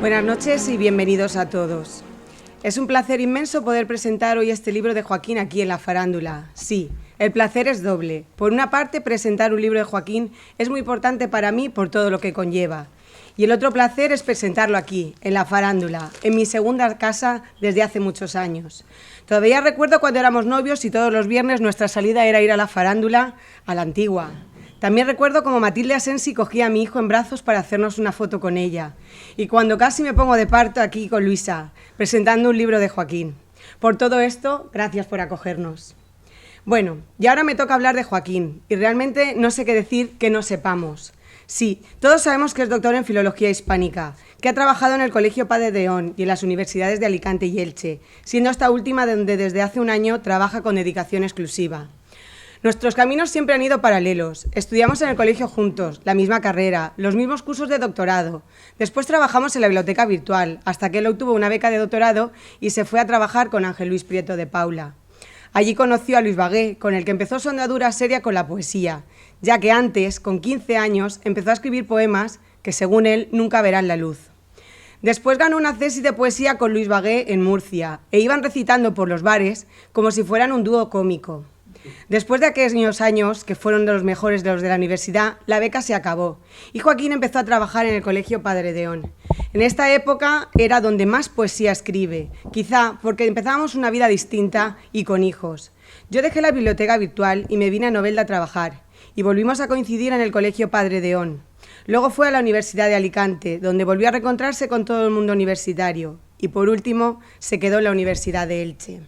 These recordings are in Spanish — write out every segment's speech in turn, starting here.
Buenas noches y bienvenidos a todos. Es un placer inmenso poder presentar hoy este libro de Joaquín aquí en La Farándula. Sí, el placer es doble. Por una parte, presentar un libro de Joaquín es muy importante para mí por todo lo que conlleva. Y el otro placer es presentarlo aquí, en La Farándula, en mi segunda casa desde hace muchos años. Todavía recuerdo cuando éramos novios y todos los viernes nuestra salida era ir a La Farándula, a la antigua. También recuerdo cómo Matilde Asensi cogía a mi hijo en brazos para hacernos una foto con ella. Y cuando casi me pongo de parto aquí con Luisa, presentando un libro de Joaquín. Por todo esto, gracias por acogernos. Bueno, y ahora me toca hablar de Joaquín, y realmente no sé qué decir que no sepamos. Sí, todos sabemos que es doctor en Filología Hispánica, que ha trabajado en el Colegio Padre de León y en las universidades de Alicante y Elche, siendo esta última donde desde hace un año trabaja con dedicación exclusiva. Nuestros caminos siempre han ido paralelos. Estudiamos en el colegio juntos, la misma carrera, los mismos cursos de doctorado. Después trabajamos en la biblioteca virtual, hasta que él obtuvo una beca de doctorado y se fue a trabajar con Ángel Luis Prieto de Paula. Allí conoció a Luis Bagué, con el que empezó su andadura seria con la poesía, ya que antes, con 15 años, empezó a escribir poemas que, según él, nunca verán la luz. Después ganó una tesis de poesía con Luis Bagué en Murcia, e iban recitando por los bares como si fueran un dúo cómico. Después de aquellos años, que fueron de los mejores de los de la universidad, la beca se acabó y Joaquín empezó a trabajar en el Colegio Padre de León. En esta época era donde más poesía escribe, quizá porque empezábamos una vida distinta y con hijos. Yo dejé la biblioteca virtual y me vine a Novelda a trabajar y volvimos a coincidir en el Colegio Padre de León. Luego fue a la Universidad de Alicante, donde volvió a reencontrarse con todo el mundo universitario y por último se quedó en la Universidad de Elche.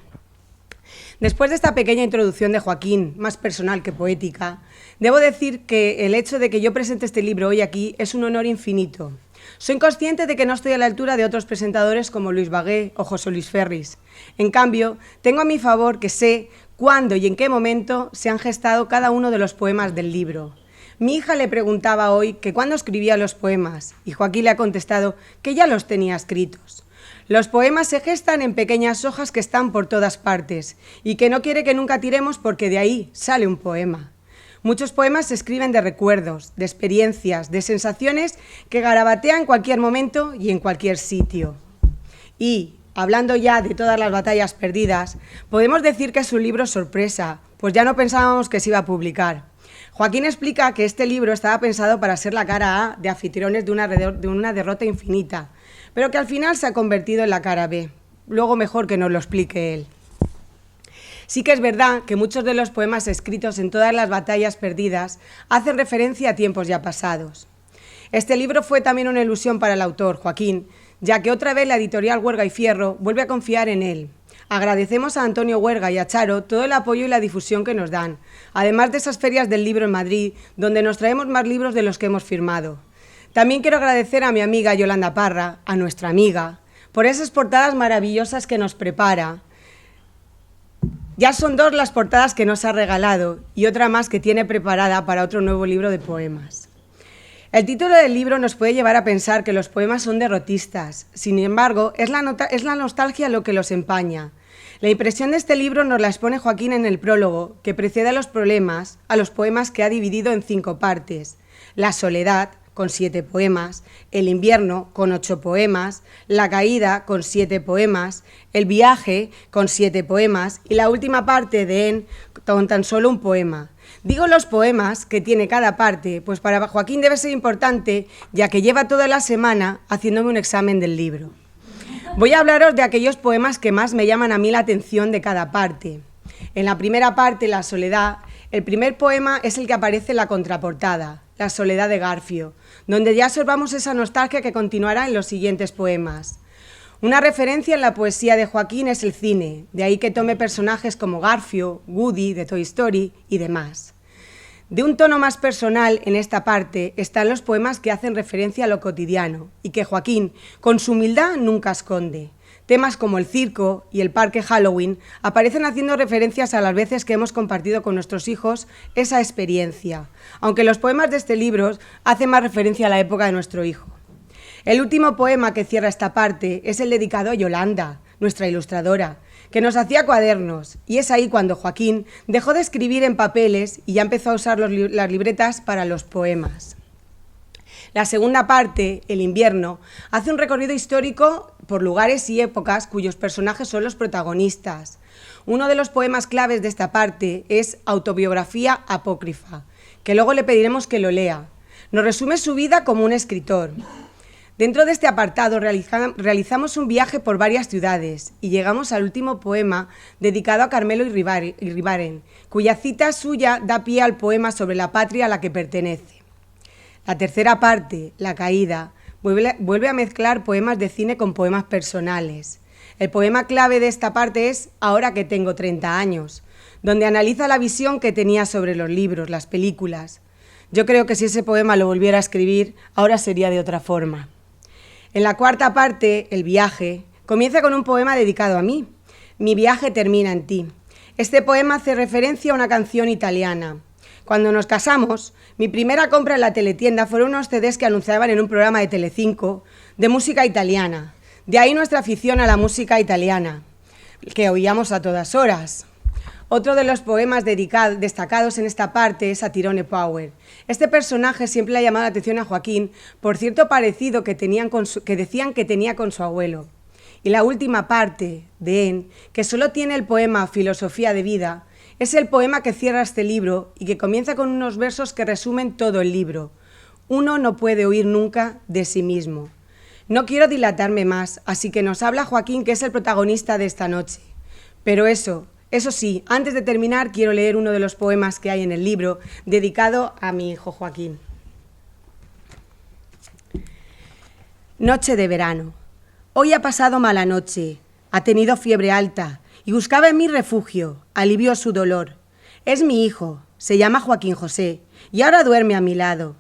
Después de esta pequeña introducción de Joaquín, más personal que poética, debo decir que el hecho de que yo presente este libro hoy aquí es un honor infinito. Soy consciente de que no estoy a la altura de otros presentadores como Luis Bagué o José Luis Ferris. En cambio, tengo a mi favor que sé cuándo y en qué momento se han gestado cada uno de los poemas del libro. Mi hija le preguntaba hoy que cuándo escribía los poemas y Joaquín le ha contestado que ya los tenía escritos. Los poemas se gestan en pequeñas hojas que están por todas partes y que no quiere que nunca tiremos porque de ahí sale un poema. Muchos poemas se escriben de recuerdos, de experiencias, de sensaciones que garabatean en cualquier momento y en cualquier sitio. Y, hablando ya de todas las batallas perdidas, podemos decir que es un libro sorpresa, pues ya no pensábamos que se iba a publicar. Joaquín explica que este libro estaba pensado para ser la cara A de anfitriones de una derrota infinita, pero que al final se ha convertido en la cara B. Luego mejor que nos lo explique él. Sí que es verdad que muchos de los poemas escritos en todas las batallas perdidas hacen referencia a tiempos ya pasados. Este libro fue también una ilusión para el autor, Joaquín, ya que otra vez la editorial Huerga y Fierro vuelve a confiar en él. Agradecemos a Antonio Huerga y a Charo todo el apoyo y la difusión que nos dan, además de esas ferias del libro en Madrid, donde nos traemos más libros de los que hemos firmado. También quiero agradecer a mi amiga Yolanda Parra, a nuestra amiga, por esas portadas maravillosas que nos prepara. Ya son 2 las portadas que nos ha regalado y otra más que tiene preparada para otro nuevo libro de poemas. El título del libro nos puede llevar a pensar que los poemas son derrotistas. Sin embargo, es la nostalgia lo que los empaña. La impresión de este libro nos la expone Joaquín en el prólogo, que precede a los poemas que ha dividido en 5 partes. La soledad, con 7 poemas, el invierno, con 8 poemas, la caída, con 7 poemas, el viaje, con 7 poemas, y la última parte de En, con tan solo un poema. Digo los poemas que tiene cada parte, pues para Joaquín debe ser importante, ya que lleva toda la semana haciéndome un examen del libro. Voy a hablaros de aquellos poemas que más me llaman a mí la atención de cada parte. En la primera parte, La soledad, el primer poema es el que aparece en la contraportada, La soledad de Garfio, donde ya observamos esa nostalgia que continuará en los siguientes poemas. Una referencia en la poesía de Joaquín es el cine, de ahí que tome personajes como Garfio, Woody de Toy Story y demás. De un tono más personal en esta parte están los poemas que hacen referencia a lo cotidiano y que Joaquín, con su humildad, nunca esconde. Temas como el circo y el parque Halloween aparecen haciendo referencias a las veces que hemos compartido con nuestros hijos esa experiencia, aunque los poemas de este libro hacen más referencia a la época de nuestro hijo. El último poema que cierra esta parte es el dedicado a Yolanda, nuestra ilustradora, que nos hacía cuadernos, y es ahí cuando Joaquín dejó de escribir en papeles y ya empezó a usar las libretas para los poemas. La segunda parte, El invierno, hace un recorrido histórico por lugares y épocas cuyos personajes son los protagonistas. Uno de los poemas claves de esta parte es Autobiografía apócrifa, que luego le pediremos que lo lea. Nos resume su vida como un escritor. Dentro de este apartado realizamos un viaje por varias ciudades y llegamos al último poema dedicado a Carmelo Iribarren, cuya cita suya da pie al poema sobre la patria a la que pertenece. La tercera parte, La caída, vuelve a mezclar poemas de cine con poemas personales. El poema clave de esta parte es Ahora que tengo 30 años, donde analiza la visión que tenía sobre los libros, las películas. Yo creo que si ese poema lo volviera a escribir, ahora sería de otra forma. En la cuarta parte, El viaje, comienza con un poema dedicado a mí. Mi viaje termina en ti. Este poema hace referencia a una canción italiana. Cuando nos casamos, mi primera compra en la teletienda fueron unos CDs que anunciaban en un programa de Telecinco de música italiana. De ahí nuestra afición a la música italiana, que oíamos a todas horas. Otro de los poemas destacados en esta parte es Tyrone Power. Este personaje siempre le ha llamado la atención a Joaquín por cierto parecido que decían que tenía con su abuelo. Y la última parte, de En, que solo tiene el poema Filosofía de vida, es el poema que cierra este libro y que comienza con unos versos que resumen todo el libro. Uno no puede huir nunca de sí mismo. No quiero dilatarme más, así que nos habla Joaquín, que es el protagonista de esta noche. Pero eso sí, antes de terminar, quiero leer uno de los poemas que hay en el libro, dedicado a mi hijo Joaquín. Noche de verano. Hoy ha pasado mala noche, ha tenido fiebre alta y buscaba en mí refugio, alivió su dolor. Es mi hijo, se llama Joaquín José, y ahora duerme a mi lado.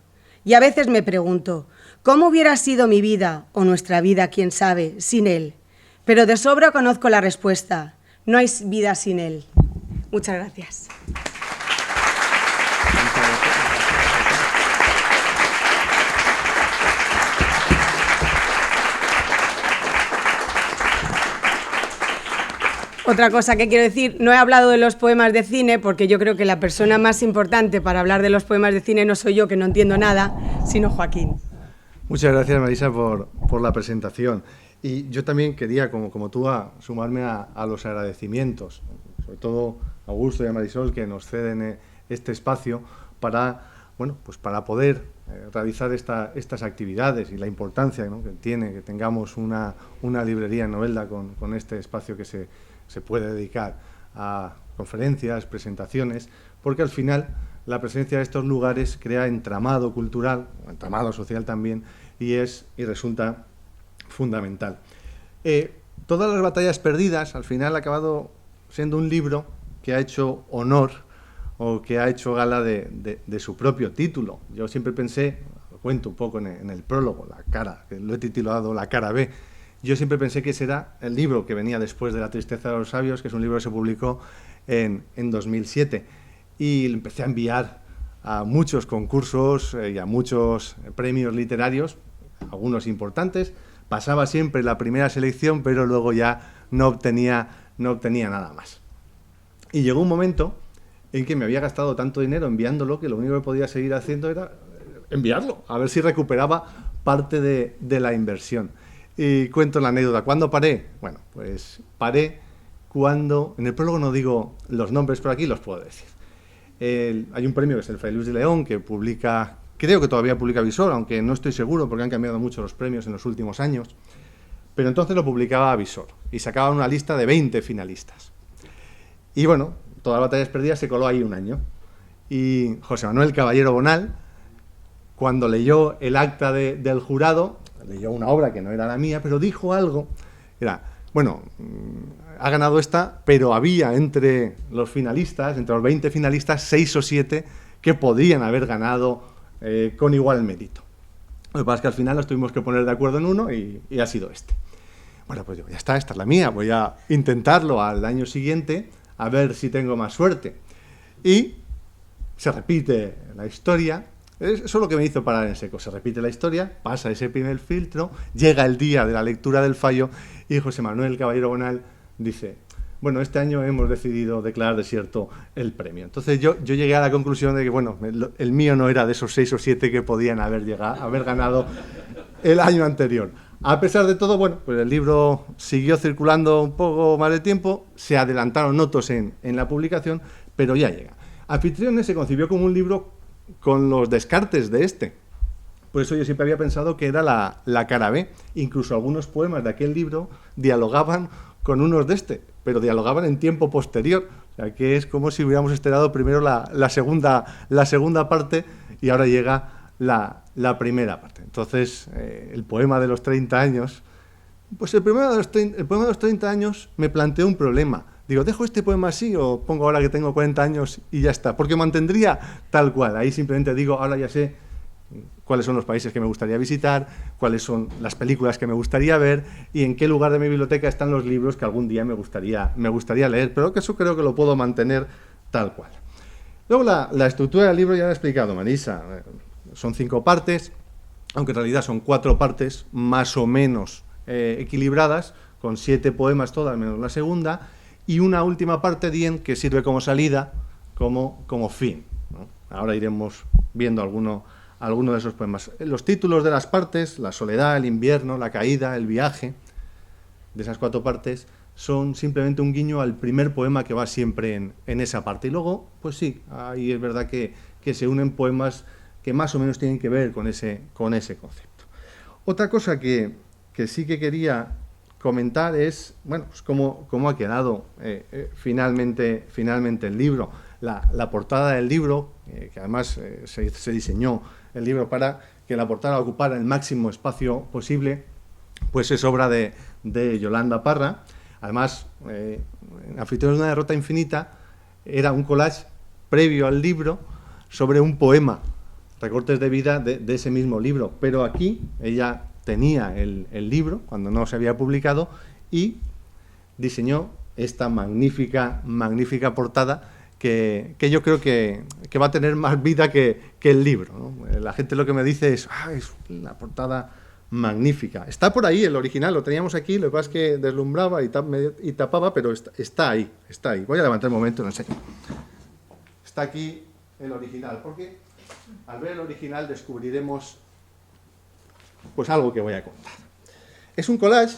Y a veces me pregunto, ¿cómo hubiera sido mi vida, o nuestra vida, quién sabe, sin él? Pero de sobra conozco la respuesta. No hay vida sin él. Muchas gracias. Otra cosa que quiero decir, no he hablado de los poemas de cine porque yo creo que la persona más importante para hablar de los poemas de cine no soy yo, que no entiendo nada, sino Joaquín. Muchas gracias, Marisa, por la presentación. Y yo también quería, como tú, sumarme a los agradecimientos, sobre todo a Augusto y a Marisol, que nos ceden este espacio para poder realizar estas actividades y la importancia, ¿no?, que tiene que tengamos una librería en Novelda con este espacio que se puede dedicar a conferencias, presentaciones, porque al final la presencia de estos lugares crea entramado cultural, entramado social también, y resulta fundamental. Todas las batallas perdidas al final ha acabado siendo un libro que ha hecho honor o que ha hecho gala de su propio título. Yo siempre pensé, lo cuento un poco en el prólogo, que lo he titulado La cara B. Yo siempre pensé que ese era el libro que venía después de La tristeza de los sabios, que es un libro que se publicó en 2007. Y lo empecé a enviar a muchos concursos y a muchos premios literarios, algunos importantes. Pasaba siempre la primera selección, pero luego ya no obtenía nada más. Y llegó un momento en que me había gastado tanto dinero enviándolo que lo único que podía seguir haciendo era enviarlo, a ver si recuperaba parte de la inversión. Y cuento la anécdota. ¿Cuándo paré? Bueno, pues paré cuando... En el prólogo no digo los nombres, pero aquí los puedo decir. hay un premio que es el Fray Luis de León, que publica, creo que todavía publica Visor, aunque no estoy seguro porque han cambiado mucho los premios en los últimos años, pero entonces lo publicaba Visor y sacaban una lista de 20 finalistas. Y bueno, Todas las batallas perdidas se coló ahí un año. Y José Manuel Caballero Bonal, cuando leyó el acta del jurado, leyó una obra que no era la mía, pero dijo algo, era, bueno, ha ganado esta, pero había entre los finalistas, entre los 20 finalistas, 6 o 7 que podían haber ganado con igual mérito. Lo que pasa es que al final nos tuvimos que poner de acuerdo en uno y ha sido este. Bueno, pues digo, ya está, esta es la mía, voy a intentarlo al año siguiente, a ver si tengo más suerte. Y se repite la historia. Eso es lo que me hizo parar en seco. Se repite la historia, pasa ese primer filtro, llega el día de la lectura del fallo y José Manuel Caballero Bonal dice, bueno, este año hemos decidido declarar desierto el premio. Entonces yo llegué a la conclusión de que, bueno, el mío no era de esos 6 o 7 que podían haber ganado el año anterior. A pesar de todo, bueno, pues el libro siguió circulando un poco más de tiempo, se adelantaron notos en la publicación, pero ya llega. Anfitriones se concibió como un libro con los descartes de este. Por eso yo siempre había pensado que era la cara B. Incluso algunos poemas de aquel libro dialogaban con unos de este, pero dialogaban en tiempo posterior. O sea, que es como si hubiéramos esperado primero la segunda parte y ahora llega la primera parte. Entonces, el poema de los 30 años, pues el poema de los 30 años me planteó un problema. Digo, ¿dejo este poema así o pongo ahora que tengo 40 años y ya está? Porque mantendría tal cual. Ahí simplemente digo, ahora ya sé cuáles son los países que me gustaría visitar, cuáles son las películas que me gustaría ver y en qué lugar de mi biblioteca están los libros que algún día me gustaría leer. Pero que eso creo que lo puedo mantener tal cual. Luego la estructura del libro ya la ha explicado Marisa. Son 5 partes, aunque en realidad son 4 partes más o menos equilibradas, con 7 poemas todas menos la segunda, y una última parte, Dien, que sirve como salida, como fin, ¿no? Ahora iremos viendo alguno de esos poemas. Los títulos de las partes, la soledad, el invierno, la caída, el viaje, de esas 4 partes, son simplemente un guiño al primer poema que va siempre en esa parte. Y luego, pues sí, ahí es verdad que se unen poemas que más o menos tienen que ver con ese concepto. Otra cosa que sí que quería comentar es, bueno, pues cómo ha quedado finalmente el libro. La portada del libro, que además se diseñó el libro para que la portada ocupara el máximo espacio posible, pues es obra de Yolanda Parra. Además, Anfitriones de una derrota infinita era un collage previo al libro sobre un poema, recortes de vida de ese mismo libro, pero aquí ella tenía el libro cuando no se había publicado y diseñó esta magnífica portada que yo creo que va a tener más vida que el libro, ¿no? La gente lo que me dice es una portada magnífica. Está por ahí el original, lo teníamos aquí, lo que pasa es que deslumbraba y tapaba, pero está ahí. Voy a levantar un momento, no sé. Está aquí el original, porque al ver el original descubriremos pues algo que voy a contar. Es un collage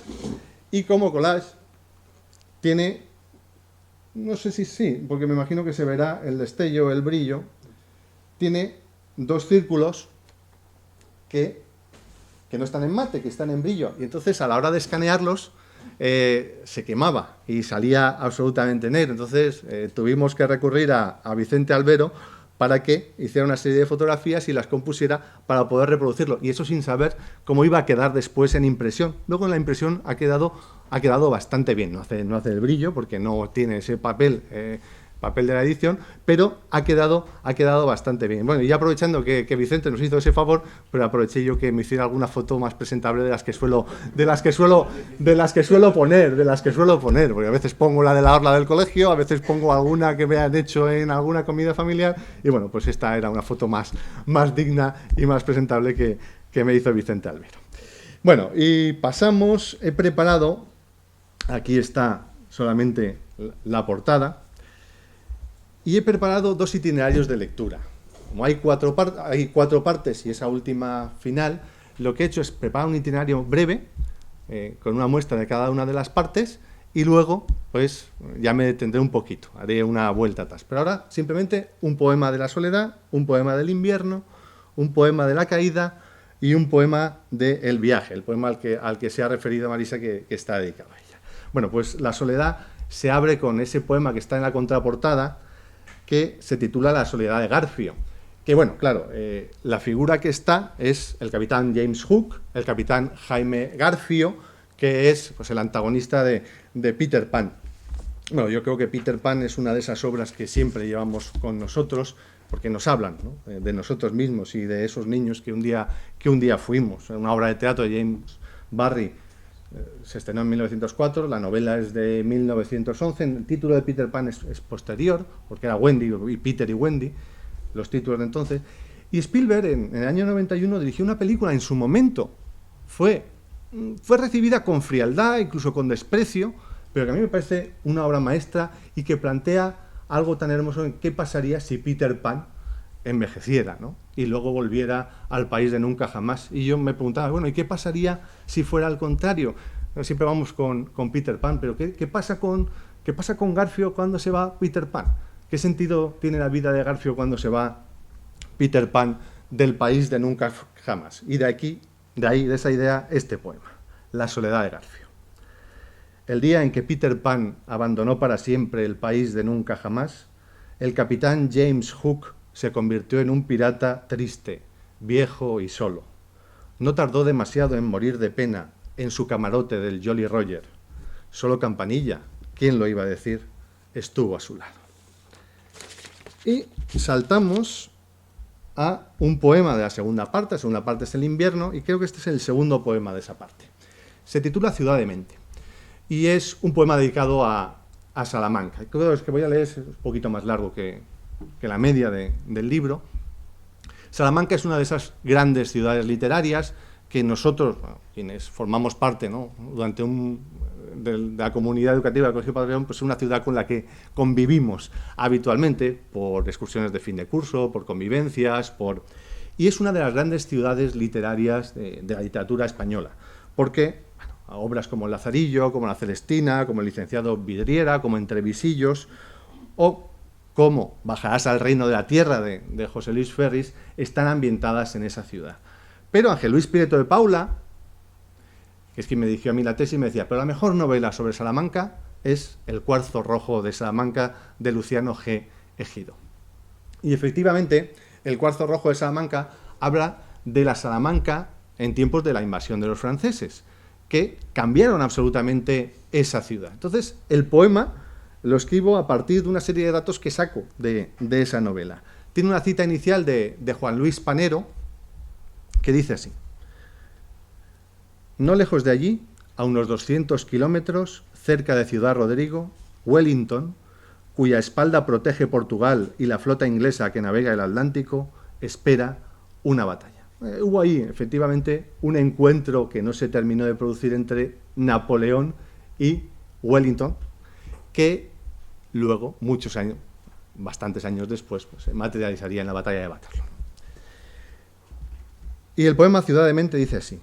y como collage tiene, no sé si sí, porque me imagino que se verá el destello, el brillo, tiene 2 círculos que no están en mate, que están en brillo, y entonces a la hora de escanearlos se quemaba y salía absolutamente negro. Entonces tuvimos que recurrir a Vicente Albero para que hiciera una serie de fotografías y las compusiera para poder reproducirlo. Y eso sin saber cómo iba a quedar después en impresión. Luego en la impresión ha quedado bastante bien. No hace el brillo porque no tiene ese papel de la edición, pero ha quedado bastante bien. Bueno, y ya aprovechando que Vicente nos hizo ese favor, pero aproveché yo que me hiciera alguna foto más presentable de las que suelo poner, porque a veces pongo la de la orla del colegio, a veces pongo alguna que me han hecho en alguna comida familiar, y bueno, pues esta era una foto más digna y más presentable que me hizo Vicente Albero. Bueno, y pasamos, he preparado, aquí está solamente la portada, y he preparado 2 itinerarios de lectura. Como hay 4 partes y esa última final, lo que he hecho es preparar un itinerario breve, con una muestra de cada una de las partes, y luego pues ya me detendré un poquito, haré una vuelta atrás. Pero ahora simplemente un poema de la soledad, un poema del invierno, un poema de la caída y un poema de El viaje, el poema al que se ha referido Marisa, que está dedicado a ella. Bueno, pues La soledad se abre con ese poema que está en la contraportada, que se titula La soledad de Garfio. Que bueno, claro, la figura que está es el capitán James Hook, el capitán Jaime Garfio, que es pues, el antagonista de Peter Pan. Bueno, yo creo que Peter Pan es una de esas obras que siempre llevamos con nosotros, porque nos hablan, ¿no?, de nosotros mismos y de esos niños que un día fuimos. Una obra de teatro de James Barrie se estrenó en 1904, la novela es de 1911, el título de Peter Pan es posterior, porque era Wendy, y Peter y Wendy, los títulos de entonces. Y Spielberg en el año 91 dirigió una película, en su momento fue recibida con frialdad, incluso con desprecio, pero que a mí me parece una obra maestra y que plantea algo tan hermoso en qué pasaría si Peter Pan envejeciera, ¿no?, y luego volviera al país de nunca jamás. Y yo me preguntaba, bueno, ¿y qué pasaría si fuera al contrario? Siempre vamos con Peter Pan, pero ¿qué pasa con Garfio cuando se va Peter Pan? ¿Qué sentido tiene la vida de Garfio cuando se va Peter Pan del país de nunca jamás? Y de esa idea, este poema, La soledad de Garfio. El día en que Peter Pan abandonó para siempre el país de nunca jamás, el capitán James Hook se convirtió en un pirata triste, viejo y solo. No tardó demasiado en morir de pena en su camarote del Jolly Roger. Solo Campanilla, ¿quién lo iba a decir?, estuvo a su lado. Y saltamos a un poema de la segunda parte. La segunda parte es el invierno y creo que este es el segundo poema de esa parte. Se titula Ciudad de Mente y es un poema dedicado a Salamanca. Creo que voy a leer es un poquito más largo que la media del libro. Salamanca es una de esas grandes ciudades literarias que nosotros, bueno, quienes formamos parte, ¿no?, durante de la comunidad educativa del Colegio Padre León, pues es una ciudad con la que convivimos habitualmente por excursiones de fin de curso, por convivencias, y es una de las grandes ciudades literarias de la literatura española, porque bueno, obras como El Lazarillo, como La Celestina, como El licenciado Vidriera, como Entrevisillos, o como Bajarás al reino de la tierra de José Luis Ferris, están ambientadas en esa ciudad. Pero Ángel Luis Prieto de Paula, que es quien me dirigió a mí la tesis, me decía, pero la mejor novela sobre Salamanca es El cuarzo rojo de Salamanca, de Luciano G. Ejido. Y efectivamente, El cuarzo rojo de Salamanca habla de la Salamanca en tiempos de la invasión de los franceses, que cambiaron absolutamente esa ciudad. Entonces, el poema lo escribo a partir de una serie de datos que saco de esa novela. Tiene una cita inicial de Juan Luis Panero, que dice así: no lejos de allí, a unos 200 kilómetros, cerca de Ciudad Rodrigo, Wellington, cuya espalda protege Portugal y la flota inglesa que navega el Atlántico, espera una batalla. Hubo ahí, efectivamente, un encuentro que no se terminó de producir entre Napoleón y Wellington, que luego, bastantes años después, pues, se materializaría en la batalla de Waterloo. Y el poema Ciudad de Mente dice así: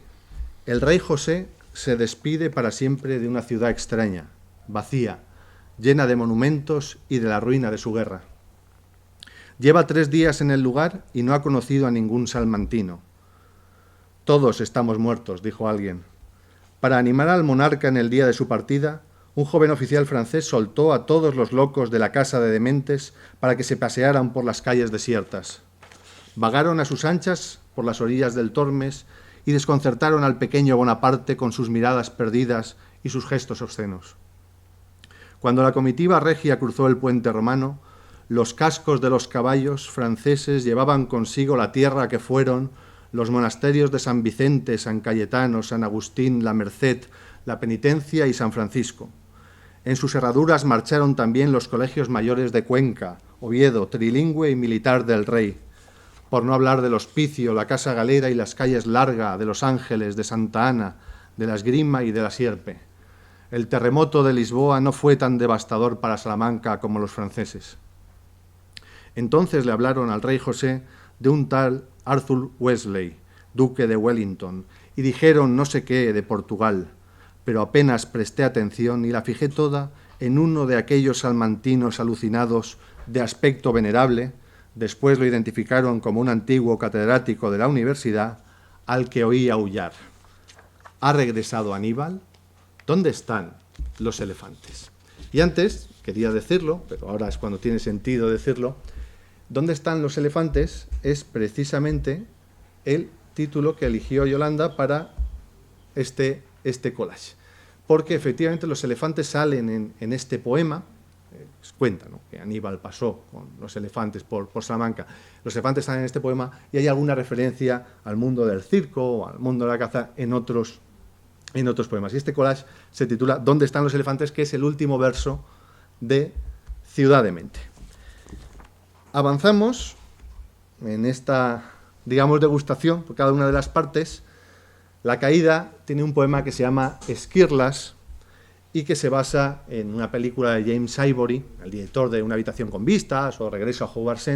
el rey José se despide para siempre de una ciudad extraña, vacía, llena de monumentos y de la ruina de su guerra. Lleva 3 días en el lugar y no ha conocido a ningún salmantino. Todos estamos muertos, dijo alguien. Para animar al monarca en el día de su partida, un joven oficial francés soltó a todos los locos de la casa de dementes para que se pasearan por las calles desiertas. Vagaron a sus anchas por las orillas del Tormes y desconcertaron al pequeño Bonaparte con sus miradas perdidas y sus gestos obscenos. Cuando la comitiva regia cruzó el puente romano, los cascos de los caballos franceses llevaban consigo la tierra que fueron los monasterios de San Vicente, San Cayetano, San Agustín, La Merced, La Penitencia y San Francisco. En sus herraduras marcharon también los colegios mayores de Cuenca, Oviedo, Trilingüe y Militar del Rey, por no hablar del Hospicio, la Casa Galera y las calles Larga, de Los Ángeles, de Santa Ana, de la Esgrima y de la Sierpe. El terremoto de Lisboa no fue tan devastador para Salamanca como los franceses. Entonces le hablaron al rey José de un tal Arthur Wesley, duque de Wellington, y dijeron no sé qué de Portugal. pero apenas presté atención y la fijé toda en uno de aquellos salmantinos alucinados de aspecto venerable, después lo identificaron como un antiguo catedrático de la universidad, al que oí aullar. ¿Ha regresado Aníbal? ¿Dónde están los elefantes? Y antes, quería decirlo, pero ahora es cuando tiene sentido decirlo, ¿dónde están los elefantes? Es precisamente el título que eligió Yolanda para este collage. Porque efectivamente los elefantes salen en este poema. Cuenta, ¿no?, que Aníbal pasó con los elefantes por Salamanca. Los elefantes salen en este poema y hay alguna referencia al mundo del circo o al mundo de la caza en otros poemas. Y este collage se titula ¿Dónde están los elefantes?, que es el último verso de Ciudad de Mente. Avanzamos en esta, digamos, degustación por cada una de las partes. La Caída tiene un poema que se llama Esquirlas y que se basa en una película de James Ivory, el director de Una habitación con vistas o Regreso a Hogwarts,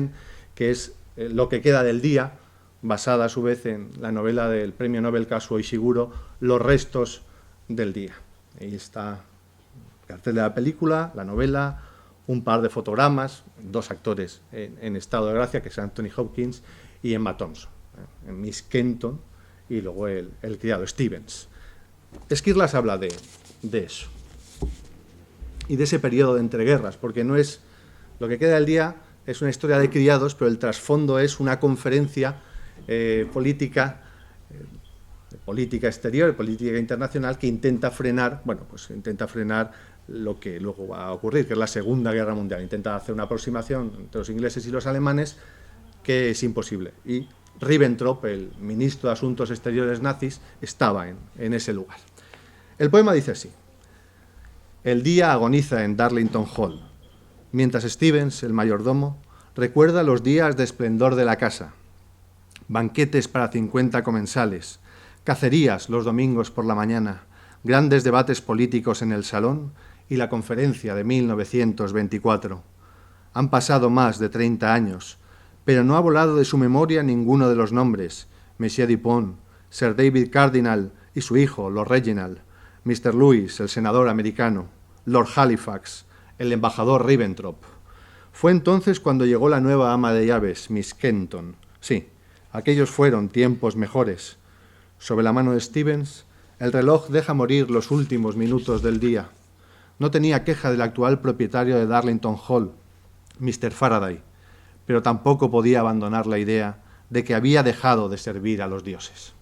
que es Lo que queda del día, basada a su vez en la novela del premio Nobel Kazuo Ishiguro, Los restos del día. Ahí está el cartel de la película, la novela, un par de fotogramas, dos actores en estado de gracia, que es Anthony Hopkins y Emma Thompson, en Miss Kenton, y luego el criado Stevens. Esquirlas habla de eso y de ese periodo de entreguerras, porque no es lo que queda del día, es una historia de criados, pero el trasfondo es una conferencia política exterior, política internacional, que intenta frenar, lo que luego va a ocurrir, que es la Segunda Guerra Mundial. Intenta hacer una aproximación entre los ingleses y los alemanes que es imposible. Y Ribbentrop, el ministro de Asuntos Exteriores nazis, estaba en ese lugar. El poema dice así: el día agoniza en Darlington Hall, mientras Stevens, el mayordomo, recuerda los días de esplendor de la casa, banquetes para 50 comensales, cacerías los domingos por la mañana, grandes debates políticos en el salón y la conferencia de 1924. Han pasado más de 30 años, pero no ha volado de su memoria ninguno de los nombres: Monsieur Dupont, Sir David Cardinal y su hijo, Lord Reginald, Mr. Lewis, el senador americano, Lord Halifax, el embajador Ribbentrop. Fue entonces cuando llegó la nueva ama de llaves, Miss Kenton. Sí, aquellos fueron tiempos mejores. Sobre la mano de Stevens, el reloj deja morir los últimos minutos del día. No tenía queja del actual propietario de Darlington Hall, Mr. Faraday, pero tampoco podía abandonar la idea de que había dejado de servir a los dioses.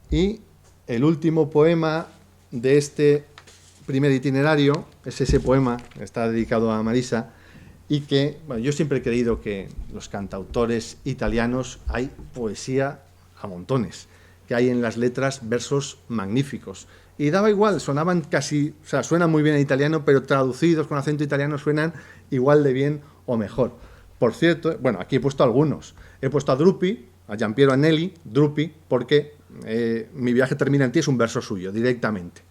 Y el último poema de este primer itinerario es ese poema que está dedicado a Marisa y que, bueno, yo siempre he creído que los cantautores italianos hay poesía a montones, que hay en las letras versos magníficos. Y daba igual, sonaban casi, o sea, suenan muy bien en italiano, pero traducidos con acento italiano suenan igual de bien o mejor. Por cierto, bueno, aquí he puesto algunos. He puesto a Drupi, a Giampiero Anelli, Drupi, porque Mi viaje termina en ti es un verso suyo, directamente.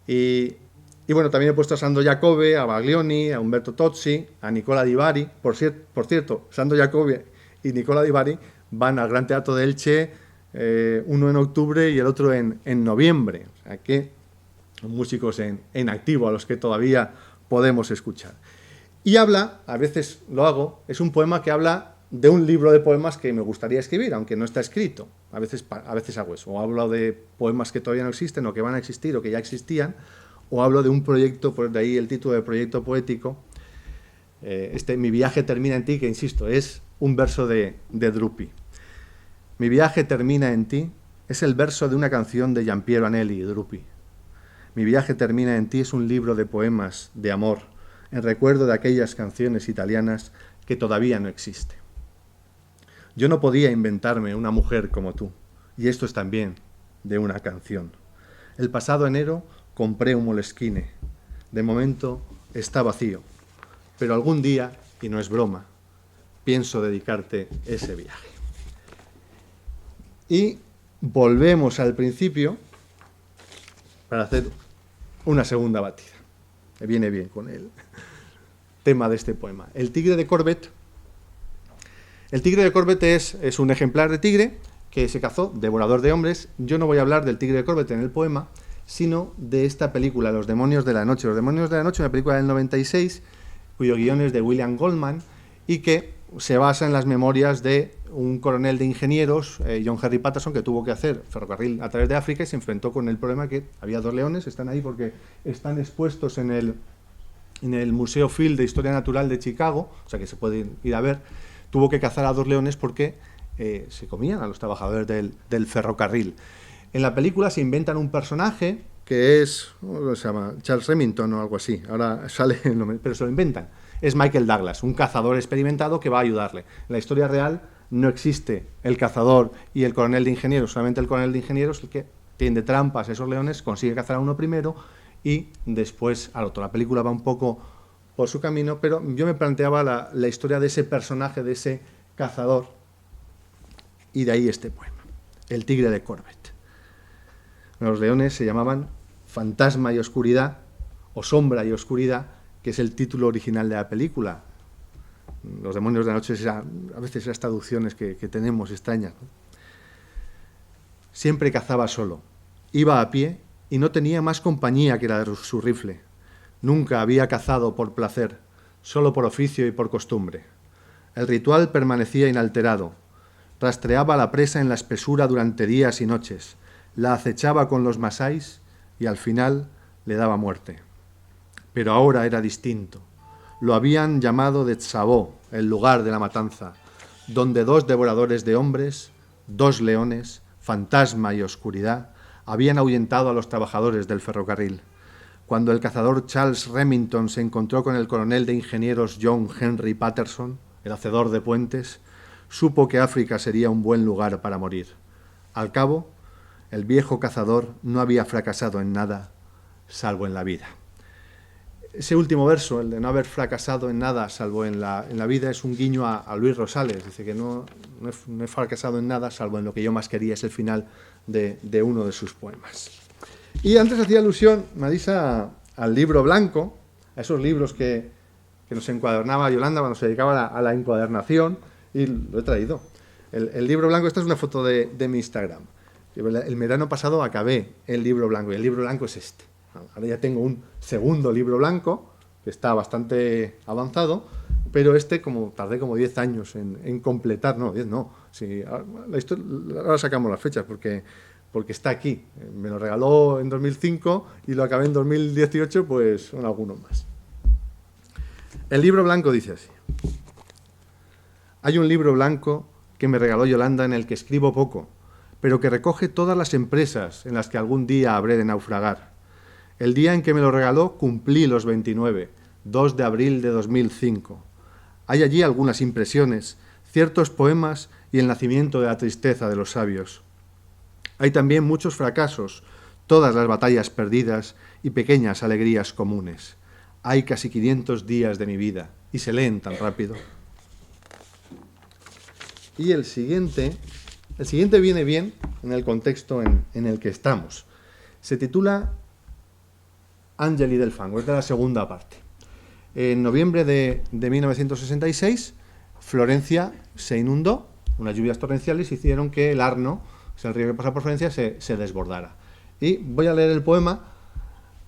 Y bueno, también he puesto a Sandro Jacobe, a Baglioni, a Umberto Tozzi, a Nicola Di Bari. Por cierto, Sandro Jacobe y Nicola Di Bari van al Gran Teatro de Elche, uno en octubre y el otro en noviembre. O sea que son músicos en activo a los que todavía podemos escuchar. Y habla, a veces lo hago, es un poema que habla de un libro de poemas que me gustaría escribir, aunque no está escrito. A veces hago eso, o hablo de poemas que todavía no existen o que van a existir o que ya existían, o hablo de un proyecto, por de ahí el título de proyecto poético, Mi viaje termina en ti, que insisto, es un verso de Drupi. Mi viaje termina en ti es el verso de una canción de Giampiero Anelli y Drupi. Mi viaje termina en ti es un libro de poemas de amor, en recuerdo de aquellas canciones italianas que todavía no existen. Yo no podía inventarme una mujer como tú, y esto es también de una canción. El pasado enero compré un Moleskine. De momento está vacío, pero algún día, y no es broma, pienso dedicarte ese viaje. Y volvemos al principio para hacer una segunda batida. Me viene bien con el tema de este poema. El tigre de Corbett. El tigre de Corbett es un ejemplar de tigre que se cazó, devorador de hombres. Yo no voy a hablar del tigre de Corbett en el poema, sino de esta película, Los demonios de la noche. Los demonios de la noche, una película del 96, cuyo guion es de William Goldman, y que se basa en las memorias de un coronel de ingenieros, John Henry Patterson, que tuvo que hacer ferrocarril a través de África y se enfrentó con el problema que había 2 leones, están ahí porque están expuestos en el Museo Field de Historia Natural de Chicago, o sea que se pueden ir a ver. Tuvo que cazar a 2 leones porque se comían a los trabajadores del ferrocarril. En la película se inventan un personaje que es, ¿cómo se llama? Charles Remington o algo así, ahora sale el nombre, pero se lo inventan. Es Michael Douglas, un cazador experimentado que va a ayudarle. En la historia real no existe el cazador y el coronel de ingenieros, solamente el coronel de ingenieros, el que tiende trampas a esos leones, consigue cazar a uno primero y después al otro. La película va un poco por su camino, pero yo me planteaba la historia de ese personaje, de ese cazador, y de ahí este poema, El tigre de Corbett. Los leones se llamaban Fantasma y Oscuridad, o Sombra y Oscuridad, que es el título original de la película. Los demonios de la noche, a veces esas traducciones que tenemos extrañas, ¿no? Siempre cazaba solo, iba a pie y no tenía más compañía que la de su rifle. Nunca había cazado por placer, solo por oficio y por costumbre. El ritual permanecía inalterado. Rastreaba la presa en la espesura durante días y noches, la acechaba con los masáis y al final le daba muerte. Pero ahora era distinto. Lo habían llamado de Tsabó, el lugar de la matanza, donde 2 devoradores de hombres, 2 leones, fantasma y oscuridad, habían ahuyentado a los trabajadores del ferrocarril. Cuando el cazador Charles Remington se encontró con el coronel de ingenieros John Henry Patterson, el hacedor de puentes, supo que África sería un buen lugar para morir. Al cabo, el viejo cazador no había fracasado en nada, salvo en la vida. Ese último verso, el de no haber fracasado en nada, salvo en la vida, es un guiño a Luis Rosales. Dice que no he fracasado en nada, salvo en lo que yo más quería. Es el final de uno de sus poemas. Y antes hacía alusión, Marisa, al libro blanco, a esos libros que nos encuadernaba Yolanda cuando se dedicaba a la encuadernación, y lo he traído. El libro blanco, esta es una foto de mi Instagram. El verano pasado acabé el libro blanco, y el libro blanco es este. Ahora ya tengo un segundo libro blanco, que está bastante avanzado, pero tardé como 10 años en completar. No, 10 no. Sí, ahora sacamos las fechas, porque está aquí. Me lo regaló en 2005 y lo acabé en 2018, pues son algunos más. El libro blanco dice así. Hay un libro blanco que me regaló Yolanda en el que escribo poco, pero que recoge todas las empresas en las que algún día habré de naufragar. El día en que me lo regaló cumplí los 29, 2 de abril de 2005. Hay allí algunas impresiones, ciertos poemas y el nacimiento de la tristeza de los sabios. Hay también muchos fracasos, todas las batallas perdidas y pequeñas alegrías comunes. Hay casi 500 días de mi vida y se leen tan rápido. Y el siguiente viene bien en el contexto en el que estamos. Se titula Angeli del Fango, es de la segunda parte. En noviembre de 1966, Florencia se inundó, unas lluvias torrenciales hicieron que el Arno, que es el río que pasa por Florencia, se desbordara. Y voy a leer el poema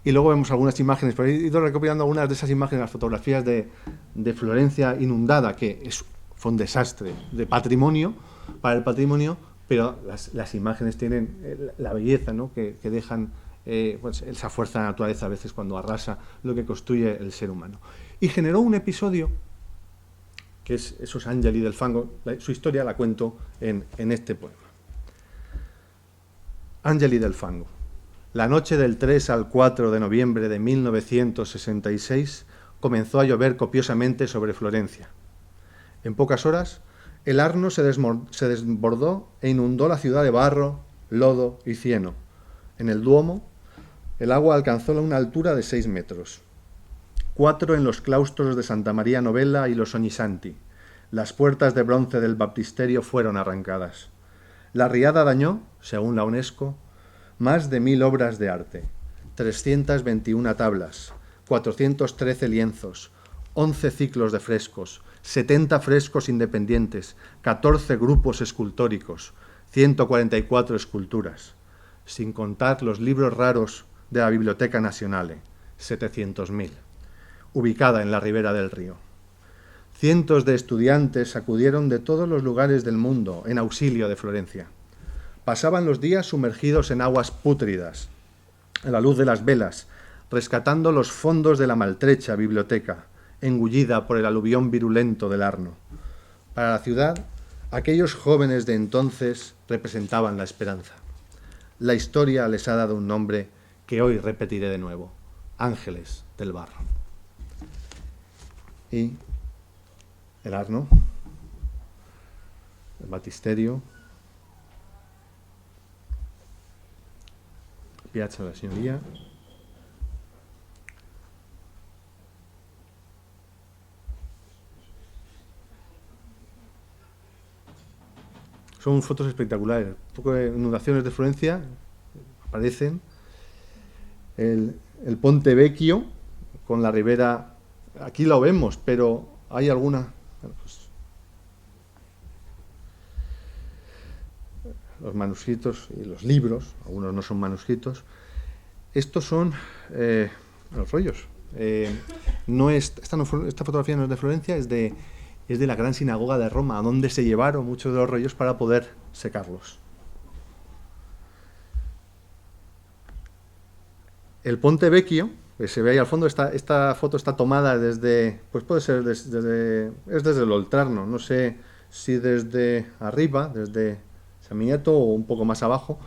y luego vemos algunas imágenes, pero he ido recopilando algunas de esas imágenes, las fotografías de Florencia inundada, que fue un desastre de patrimonio, para el patrimonio, pero las imágenes tienen la belleza, ¿no?, que dejan pues esa fuerza de la naturaleza a veces cuando arrasa lo que construye el ser humano. Y generó un episodio que es esos Angeli del Fango. Su historia la cuento en este poema. Angeli del Fango. La noche del 3 al 4 de noviembre de 1966 comenzó a llover copiosamente sobre Florencia. En pocas horas, el Arno se desbordó e inundó la ciudad de barro, lodo y cieno. En el Duomo, el agua alcanzó una altura de 6 metros. 4 en los claustros de Santa María Novella y los Ognissanti. Las puertas de bronce del baptisterio fueron arrancadas. La riada dañó, según la UNESCO, más de 1000 obras de arte, 321 tablas, 413 lienzos, 11 ciclos de frescos, 70 frescos independientes, 14 grupos escultóricos, 144 esculturas, sin contar los libros raros de la Biblioteca Nacional, 700.000, ubicada en la ribera del río. Cientos de estudiantes acudieron de todos los lugares del mundo en auxilio de Florencia. Pasaban los días sumergidos en aguas pútridas, a la luz de las velas, rescatando los fondos de la maltrecha biblioteca, engullida por el aluvión virulento del Arno. Para la ciudad, aquellos jóvenes de entonces representaban la esperanza. La historia les ha dado un nombre que hoy repetiré de nuevo: Ángeles del Barro. Y el Arno, el Batisterio, Piazza della Signoria, son fotos espectaculares. Un poco de inundaciones de Florencia aparecen. El Ponte Vecchio con la ribera, aquí lo vemos, pero hay alguna. Bueno, pues, los manuscritos y los libros, algunos no son manuscritos. Estos son los rollos. Esta fotografía no es de Florencia, es de la gran sinagoga de Roma, donde se llevaron muchos de los rollos para poder secarlos. El Ponte Vecchio, que se ve ahí al fondo, esta foto está tomada desde, pues puede ser desde el Oltrarno, no sé si desde arriba, desde San Miniato o un poco más abajo,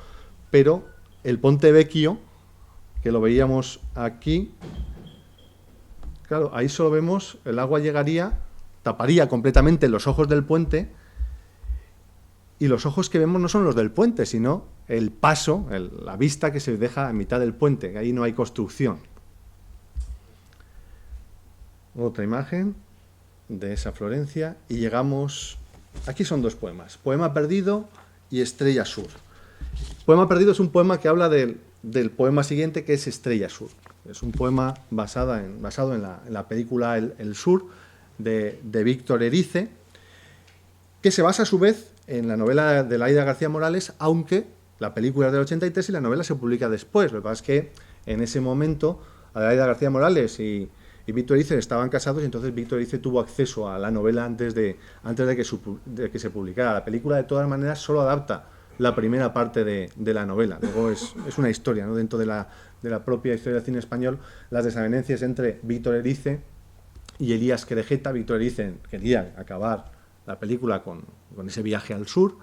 pero el Ponte Vecchio, que lo veíamos aquí, claro, ahí solo vemos, el agua llegaría, taparía completamente los ojos del puente, y los ojos que vemos no son los del puente, sino el paso, la vista que se deja a mitad del puente, que ahí no hay construcción. Otra imagen de esa Florencia, y llegamos, aquí son dos poemas: Poema Perdido y Estrella Sur. Poema Perdido es un poema que habla del poema siguiente, que es Estrella Sur. Es un poema basado en la película El Sur, de Víctor Erice, que se basa a su vez en la novela de Laída García Morales, aunque la película es del 83 y la novela se publica después. Lo que pasa es que en ese momento Laída García Morales y Víctor Erice estaban casados, y entonces Víctor Erice tuvo acceso a la novela antes de que se publicara. La película, de todas maneras, solo adapta la primera parte de la novela. Luego es una historia, ¿no? Dentro de la propia historia del cine español, las desavenencias entre Víctor Erice y Elías Querejeta. Víctor Erice quería acabar la película con ese viaje al sur.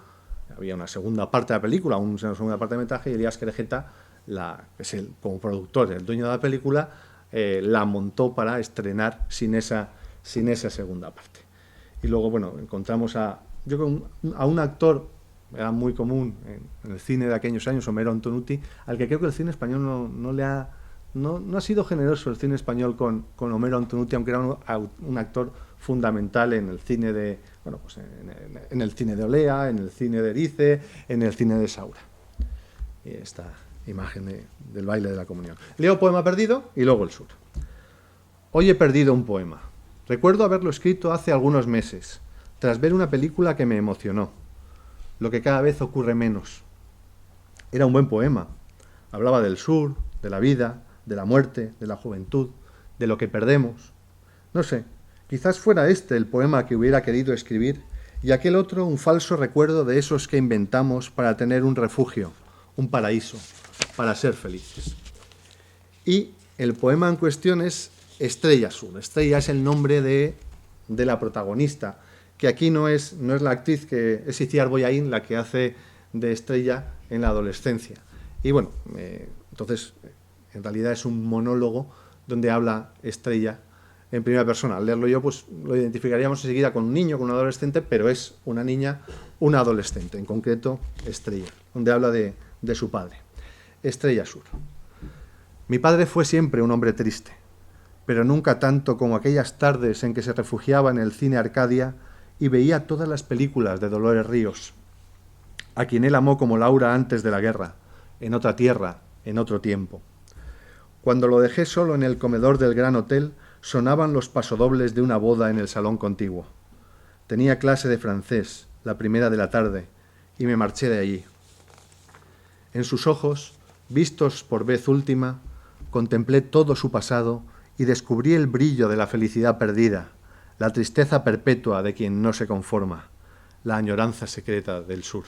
Había una segunda parte de la película, una segunda parte de metraje, y Elías Querejeta, como productor, el dueño de la película, la montó para estrenar sin esa segunda parte. Y luego, bueno, encontramos a un actor, era muy común en el cine de aquellos años, Homero Antonutti, al que creo que el cine español no ha sido generoso, el cine español, con Homero Antonutti, aunque era un actor fundamental en el cine de, bueno, pues en el cine de Olea, en el cine de Erice, en el cine de Saura. Y esta imagen del baile de la comunión. Leo Poema Perdido y luego El Sur. Hoy he perdido un poema. Recuerdo haberlo escrito hace algunos meses, tras ver una película que me emocionó, lo que cada vez ocurre menos. Era un buen poema. Hablaba del sur, de la vida, de la muerte, de la juventud, de lo que perdemos. No sé, quizás fuera este el poema que hubiera querido escribir, y aquel otro un falso recuerdo de esos que inventamos para tener un refugio, un paraíso, para ser felices. Y el poema en cuestión es Estrella Sur. Estrella es el nombre de la protagonista, que aquí no es la actriz, que es Itziar Boyain, la que hace de Estrella en la adolescencia. Y bueno, entonces, en realidad es un monólogo donde habla Estrella en primera persona. Al leerlo yo, pues lo identificaríamos enseguida con un niño, con un adolescente, pero es una niña, una adolescente, en concreto Estrella, donde habla de su padre. Estrella Sur. Mi padre fue siempre un hombre triste, pero nunca tanto como aquellas tardes en que se refugiaba en el cine Arcadia y veía todas las películas de Dolores Ríos, a quien él amó como Laura antes de la guerra, en otra tierra, en otro tiempo. Cuando lo dejé solo en el comedor del gran hotel, sonaban los pasodobles de una boda en el salón contiguo. Tenía clase de francés, la primera de la tarde, y me marché de allí. En sus ojos, vistos por vez última, contemplé todo su pasado y descubrí el brillo de la felicidad perdida, la tristeza perpetua de quien no se conforma, la añoranza secreta del sur.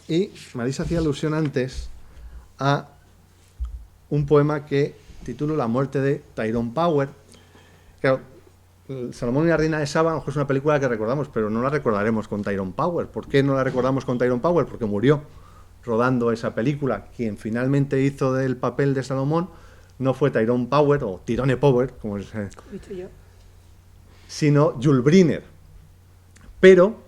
Y Marisa hacía alusión antes a un poema que titulo La muerte de Tyrone Power. Claro, Salomón y la reina de Saba a lo mejor es una película que recordamos, pero no la recordaremos con Tyrone Power. ¿Por qué no la recordamos con Tyrone Power? Porque murió rodando esa película. Quien finalmente hizo del papel de Salomón no fue Tyrone Power, o Tyrone Power, como es, sino Jules Briner. Pero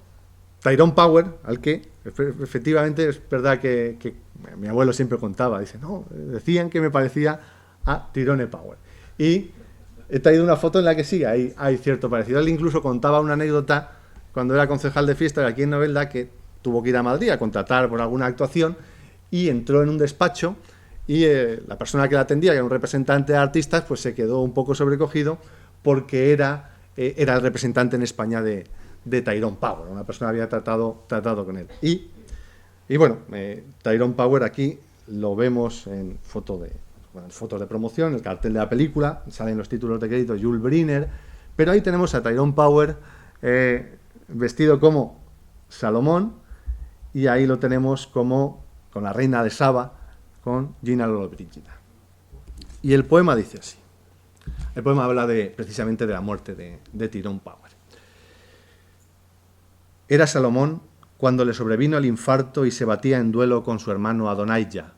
Tyrone Power, al que efectivamente es verdad que mi abuelo siempre contaba, dice, no, decían que me parecía a Tyrone Power. Y he traído una foto en la que sí, hay cierto parecido. Él incluso contaba una anécdota cuando era concejal de fiesta aquí en Novelda, que tuvo que ir a Madrid a contratar por alguna actuación y entró en un despacho y la persona que la atendía, que era un representante de artistas, pues se quedó un poco sobrecogido porque era el representante en España de Tyrone Power. Una persona había tratado con él. Y bueno, Tyrone Power aquí lo vemos en fotos de promoción, el cartel de la película, salen los títulos de crédito, Jules Briner, pero ahí tenemos a Tyrone Power vestido como Salomón, y ahí lo tenemos como con la reina de Saba, con Gina Lollobrigida. Y el poema dice así. El poema habla precisamente de la muerte de Tyrone Power. Era Salomón cuando le sobrevino el infarto y se batía en duelo con su hermano Adonijah,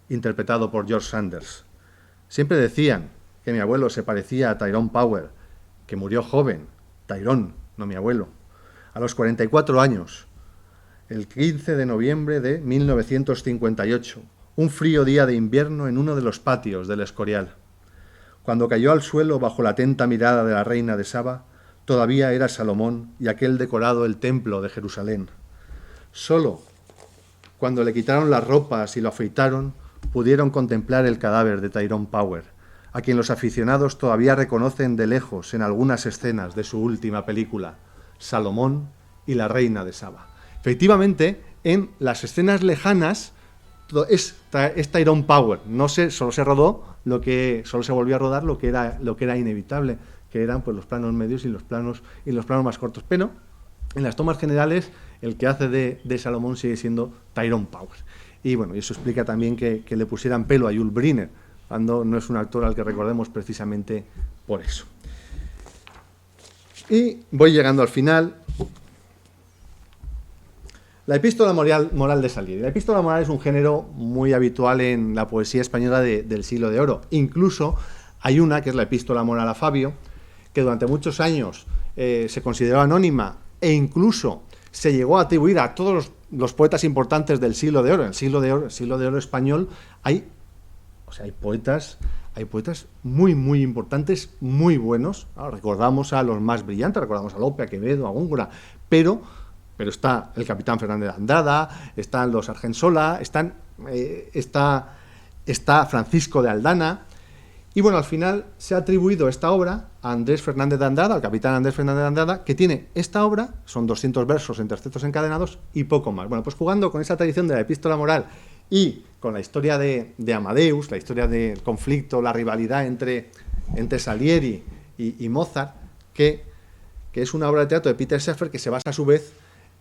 interpretado por George Sanders. Siempre decían que mi abuelo se parecía a Tyrone Power, que murió joven, Tyrone, no mi abuelo, a los 44 años, el 15 de noviembre de 1958, un frío día de invierno en uno de los patios del Escorial. Cuando cayó al suelo bajo la atenta mirada de la reina de Saba, todavía era Salomón y aquel decorado el templo de Jerusalén. Solo cuando le quitaron las ropas y lo afeitaron, pudieron contemplar el cadáver de Tyrone Power, a quien los aficionados todavía reconocen de lejos en algunas escenas de su última película, Salomón y la reina de Saba. Efectivamente, en las escenas lejanas es Tyrone Power. Solo se rodó solo se volvió a rodar lo que era inevitable, que eran pues los planos medios y los planos más cortos. Pero en las tomas generales el que hace de Salomón sigue siendo Tyrone Power. Y bueno, eso explica también que le pusieran pelo a Jules Briner, cuando no es un actor al que recordemos precisamente por eso. Y voy llegando al final. La epístola moral de Salieri. La epístola moral es un género muy habitual en la poesía española del siglo de oro. Incluso hay una, que es la epístola moral a Fabio, que durante muchos años se consideró anónima e incluso se llegó a atribuir a todos los poetas importantes del siglo de oro. En el siglo de oro español hay poetas muy, muy importantes, muy buenos. Ahora, recordamos a los más brillantes, recordamos a Lope, a Quevedo, a Góngora, pero está el capitán Fernández de Andrada, están los Argensola, está Francisco de Aldana. Y bueno, al final se ha atribuido esta obra a Andrés Fernández de Andrada, al capitán Andrés Fernández de Andrada, que tiene esta obra, son 200 versos en tercetos encadenados y poco más. Bueno, pues jugando con esa tradición de la epístola moral y con la historia de Amadeus, la historia del conflicto, la rivalidad entre Salieri y Mozart, que es una obra de teatro de Peter Shaffer que se basa a su vez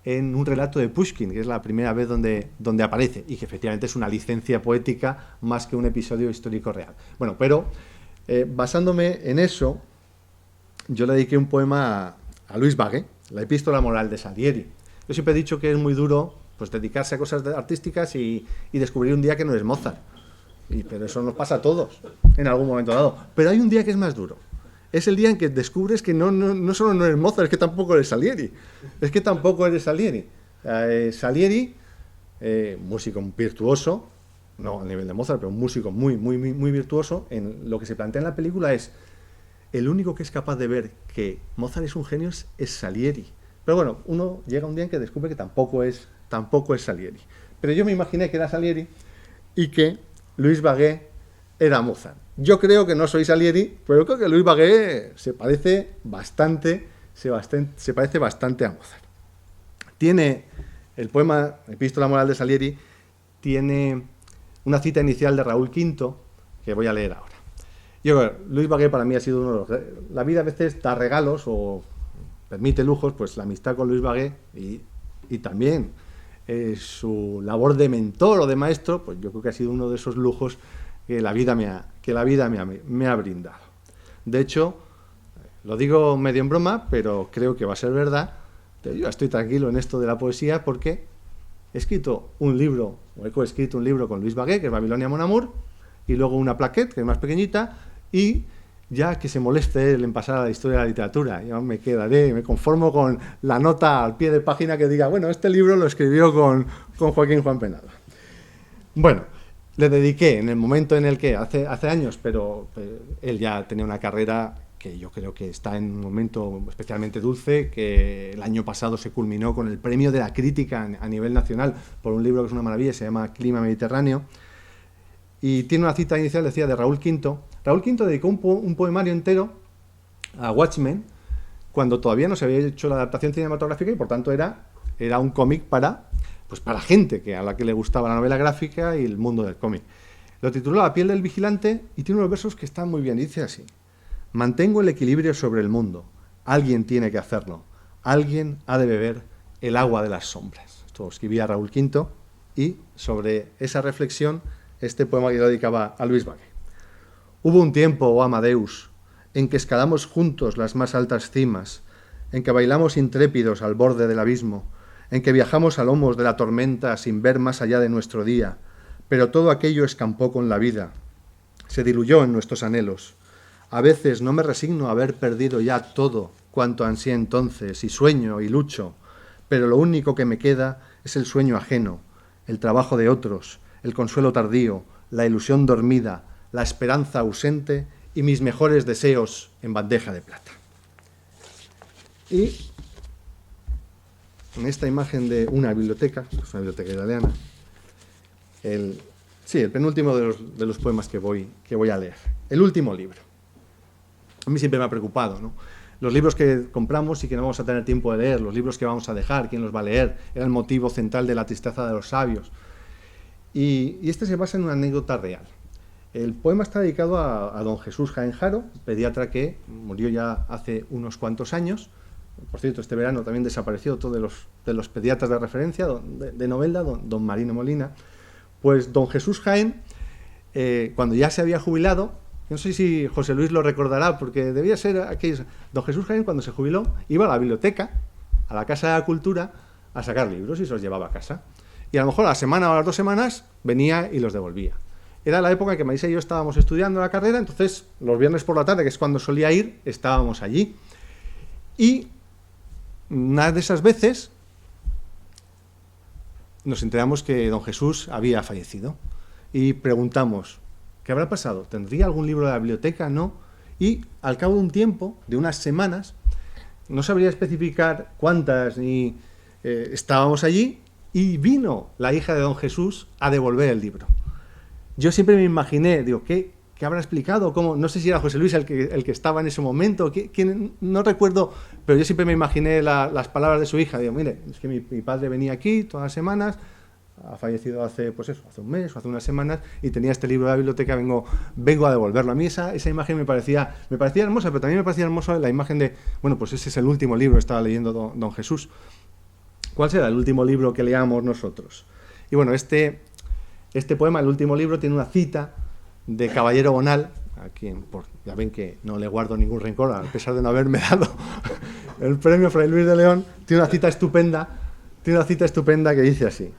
en un relato de Pushkin, que es la primera vez donde aparece, y que efectivamente es una licencia poética más que un episodio histórico real. Bueno, pero basándome en eso, yo le dediqué un poema a Louis Baguet, la epístola moral de Salieri. Yo siempre he dicho que es muy duro pues dedicarse a cosas artísticas y descubrir un día que no es Mozart. Pero eso nos pasa a todos en algún momento dado. Pero hay un día que es más duro. Es el día en que descubres que no solo no eres Mozart, es que tampoco eres Salieri. Salieri, músico virtuoso, no a nivel de Mozart, pero un músico muy, muy, muy virtuoso. En lo que se plantea en la película es el único que es capaz de ver que Mozart es un genio es Salieri. Pero bueno, uno llega un día en que descubre que tampoco es Salieri. Pero yo me imaginé que era Salieri y que Louis Baguet era Mozart. Yo creo que no soy Salieri, pero creo que Louis Baguet se parece bastante a Mozart. Tiene el poema Epístola Moral de Salieri, tiene una cita inicial de Raúl V que voy a leer ahora. Yo, Luis Bagué para mí ha sido uno de los... La vida a veces da regalos o permite lujos, pues la amistad con Luis Bagué y también su labor de mentor o de maestro, pues yo creo que ha sido uno de esos lujos que la vida me ha brindado. De hecho, lo digo medio en broma, pero creo que va a ser verdad. Yo estoy tranquilo en esto de la poesía porque he escrito un libro, o he coescrito un libro con Luis Bagué, que es Babilonia Mon Amour, y luego una plaquette, que es más pequeñita, y ya que se moleste él en pasar a la historia de la literatura, ya me conformo con la nota al pie de página que diga, bueno, este libro lo escribió con Joaquín Juan Penada. Bueno, le dediqué en el momento en el que, hace años, pero él ya tenía una carrera que yo creo que está en un momento especialmente dulce, que el año pasado se culminó con el premio de la crítica a nivel nacional por un libro que es una maravilla, se llama Clima Mediterráneo, y tiene una cita inicial, decía, de Raúl V. Raúl V dedicó un poemario entero a Watchmen cuando todavía no se había hecho la adaptación cinematográfica y por tanto era un cómic para gente a la que le gustaba la novela gráfica y el mundo del cómic. Lo tituló La piel del vigilante y tiene unos versos que están muy bien. Dice así: mantengo el equilibrio sobre el mundo. Alguien tiene que hacerlo. Alguien ha de beber el agua de las sombras. Esto escribía Raúl V y sobre esa reflexión este poema que yo dedicaba a Luis Bagué. Hubo un tiempo, oh Amadeus, en que escalamos juntos las más altas cimas, en que bailamos intrépidos al borde del abismo, en que viajamos a lomos de la tormenta sin ver más allá de nuestro día, pero todo aquello escampó con la vida, se diluyó en nuestros anhelos. A veces no me resigno a haber perdido ya todo cuanto ansié entonces, y sueño y lucho, pero lo único que me queda es el sueño ajeno, el trabajo de otros, el consuelo tardío, la ilusión dormida, la esperanza ausente y mis mejores deseos en bandeja de plata. Y en esta imagen de una biblioteca, es una biblioteca italiana, el penúltimo de los poemas que voy a leer, el último libro. A mí siempre me ha preocupado, ¿no? Los libros que compramos y que no vamos a tener tiempo de leer, los libros que vamos a dejar, quién los va a leer, era el motivo central de La tristeza de los sabios. Y este se basa en una anécdota real. El poema está dedicado a don Jesús Jaén Haro, pediatra que murió ya hace unos cuantos años. Por cierto, este verano también desapareció otro de los pediatras de referencia, de Novelda, don Marino Molina. Pues don Jesús Jaén, cuando ya se había jubilado, no sé si José Luis lo recordará, porque debía ser aquello. Don Jesús Jaén, cuando se jubiló, iba a la biblioteca, a la Casa de la Cultura, a sacar libros y se los llevaba a casa. Y a lo mejor a la semana o a las 2 semanas venía y los devolvía. Era la época en que Marisa y yo estábamos estudiando la carrera, entonces los viernes por la tarde, que es cuando solía ir, estábamos allí. Y una de esas veces nos enteramos que don Jesús había fallecido. Y preguntamos, ¿qué habrá pasado? ¿Tendría algún libro de la biblioteca? ¿No? Y al cabo de un tiempo, de unas semanas, no sabría especificar cuántas ni estábamos allí, y vino la hija de don Jesús a devolver el libro. Yo siempre me imaginé, digo, ¿qué habrá explicado? ¿Cómo? No sé si era José Luis el que estaba en ese momento, ¿quién? No recuerdo, pero yo siempre me imaginé las palabras de su hija. Digo, mire, es que mi padre venía aquí todas las semanas, ha fallecido hace un mes o hace unas semanas, y tenía este libro de la biblioteca, vengo a devolverlo. A mí esa imagen me parecía hermosa, pero también me parecía hermosa la imagen de, bueno, pues ese es el último libro que estaba leyendo don Jesús. ¿Cuál será el último libro que leamos nosotros? Y bueno, este poema, el último libro, tiene una cita de Caballero Bonal, a quien ya ven que no le guardo ningún rencor, a pesar de no haberme dado el premio Fray Luis de León. Tiene una cita estupenda que dice así: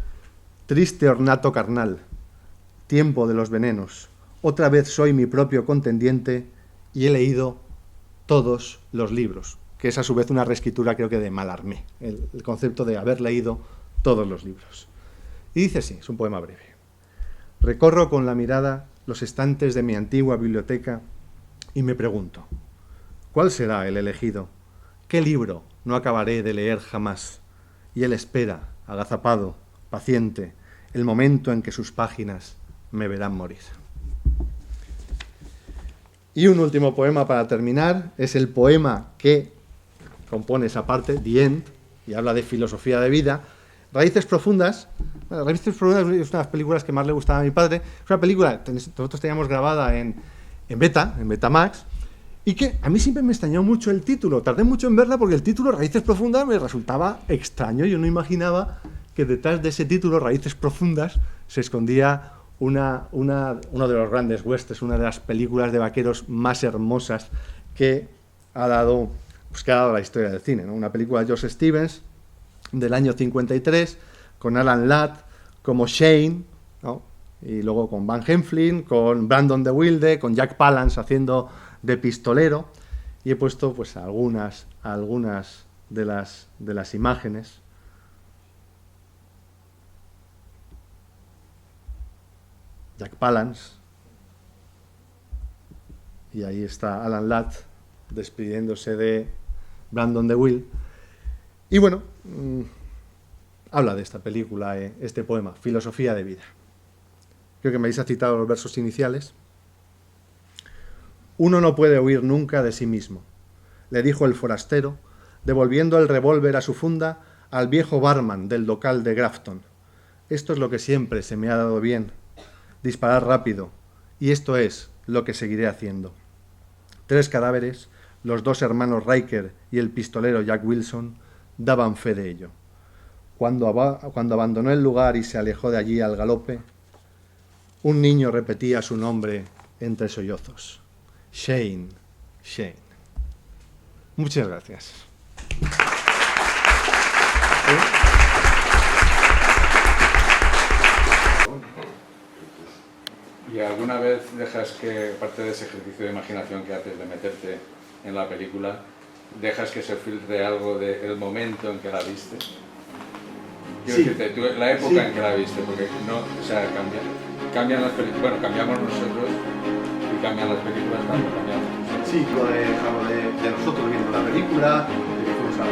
triste ornato carnal, tiempo de los venenos, otra vez soy mi propio contendiente y he leído todos los libros, que es a su vez una reescritura, creo que de Mallarmé, el concepto de haber leído todos los libros. Y dice así, es un poema breve: recorro con la mirada los estantes de mi antigua biblioteca y me pregunto, ¿cuál será el elegido? ¿Qué libro no acabaré de leer jamás? Y él espera, agazapado, paciente, el momento en que sus páginas me verán morir. Y un último poema para terminar, es el poema que compone esa parte, The End, y habla de filosofía de vida. Raíces Profundas, bueno, Raíces Profundas es una de las películas que más le gustaba a mi padre. Es una película que nosotros teníamos grabada en Betamax, y que a mí siempre me extrañó mucho el título. Tardé mucho en verla porque el título Raíces Profundas me resultaba extraño. Yo no imaginaba que detrás de ese título, Raíces Profundas, se escondía uno de los grandes westerns, una de las películas de vaqueros más hermosas que ha dado la historia del cine, ¿no? Una película de George Stevens del año 53, con Alan Ladd como Shane, ¿no? Y luego con Van Heflin, con Brandon de Wilde, con Jack Palance haciendo de pistolero, y he puesto pues algunas de las imágenes. Jack Palance, y ahí está Alan Ladd despidiéndose de Brandon de Wilde. Y bueno, habla de esta película, este poema, Filosofía de vida. Creo que me habéis citado los versos iniciales. Uno no puede huir nunca de sí mismo, le dijo el forastero, devolviendo el revólver a su funda al viejo barman del local de Grafton. Esto es lo que siempre se me ha dado bien, disparar rápido, y esto es lo que seguiré haciendo. 3 cadáveres, los 2 hermanos Riker y el pistolero Jack Wilson, daban fe de ello. Cuando abandonó el lugar y se alejó de allí al galope, un niño repetía su nombre entre sollozos. Shane, Shane. Muchas gracias. ¿Y alguna vez dejas que, parte de ese ejercicio de imaginación que haces de meterte en la película, dejas que se filtre algo del momento en que la viste? Quiero decirte, la época en que la viste, porque no, o sea, cambian las películas, bueno, cambiamos nosotros y cambian las películas cuando cambiamos. Sí, lo de nosotros viendo la película, de que fuimos a